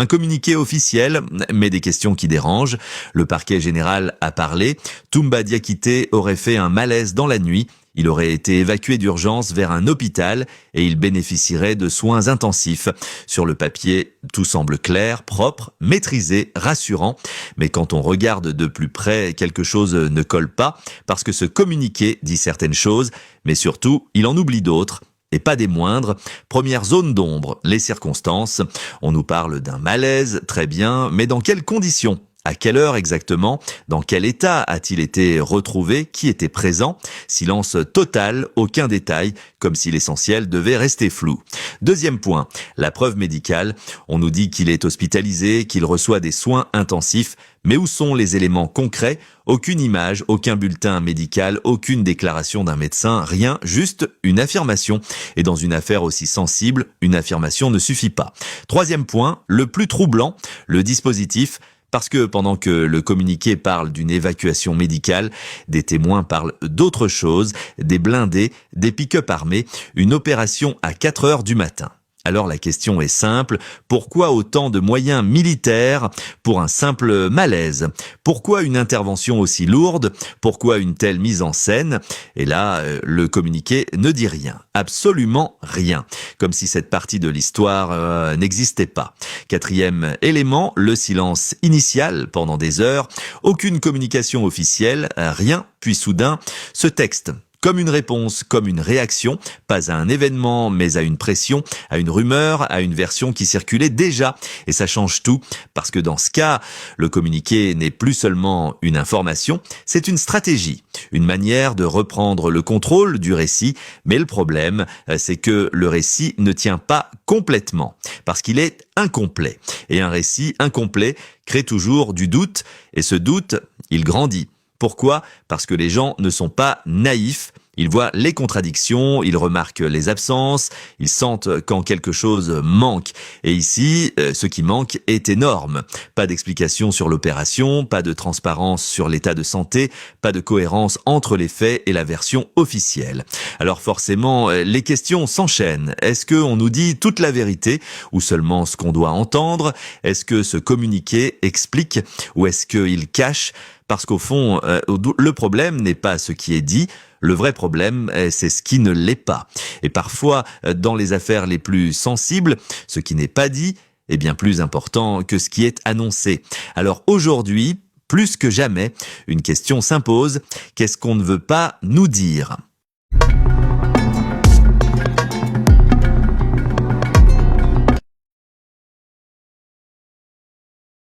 Un communiqué officiel, mais des questions qui dérangent. Le parquet général a parlé. Toumba Diakité aurait fait un malaise dans la nuit. Il aurait été évacué d'urgence vers un hôpital et il bénéficierait de soins intensifs. Sur le papier, tout semble clair, propre, maîtrisé, rassurant. Mais quand on regarde de plus près, quelque chose ne colle pas parce que ce communiqué dit certaines choses, mais surtout, il en oublie d'autres. Et pas des moindres. Première zone d'ombre, les circonstances. On nous parle d'un malaise, très bien, mais dans quelles conditions ? À quelle heure exactement? Dans quel état a-t-il été retrouvé? Qui était présent? Silence total, aucun détail, comme si l'essentiel devait rester flou. Deuxième point, la preuve médicale. On nous dit qu'il est hospitalisé, qu'il reçoit des soins intensifs, mais où sont les éléments concrets? Aucune image, aucun bulletin médical, aucune déclaration d'un médecin, rien, juste une affirmation. Et dans une affaire aussi sensible, une affirmation ne suffit pas. Troisième point, le plus troublant, le dispositif. Parce que pendant que le communiqué parle d'une évacuation médicale, des témoins parlent d'autre chose, des blindés, des pick-up armés, une opération à 4 heures du matin. Alors la question est simple, pourquoi autant de moyens militaires pour un simple malaise? Pourquoi une intervention aussi lourde? Pourquoi une telle mise en scène? Et là, le communiqué ne dit rien, absolument rien, comme si cette partie de l'histoire n'existait pas. Quatrième élément, le silence initial pendant des heures, aucune communication officielle, rien, puis soudain, ce texte. Comme une réponse, comme une réaction, pas à un événement, mais à une pression, à une rumeur, à une version qui circulait déjà. Et ça change tout, parce que dans ce cas, le communiqué n'est plus seulement une information, c'est une stratégie, une manière de reprendre le contrôle du récit. Mais le problème, c'est que le récit ne tient pas complètement, parce qu'il est incomplet. Et un récit incomplet crée toujours du doute, et ce doute, il grandit. Pourquoi ? Parce que les gens ne sont pas naïfs, ils voient les contradictions, ils remarquent les absences, ils sentent quand quelque chose manque. Et ici, ce qui manque est énorme. Pas d'explication sur l'opération, pas de transparence sur l'état de santé, pas de cohérence entre les faits et la version officielle. Alors forcément, les questions s'enchaînent. Est-ce qu'on nous dit toute la vérité ou seulement ce qu'on doit entendre? Est-ce que ce communiqué explique ou est-ce qu'il cache? Parce qu'au fond, le problème n'est pas ce qui est dit, le vrai problème, c'est ce qui ne l'est pas. Et parfois, dans les affaires les plus sensibles, ce qui n'est pas dit est bien plus important que ce qui est annoncé. Alors aujourd'hui, plus que jamais, une question s'impose, qu'est-ce qu'on ne veut pas nous dire ?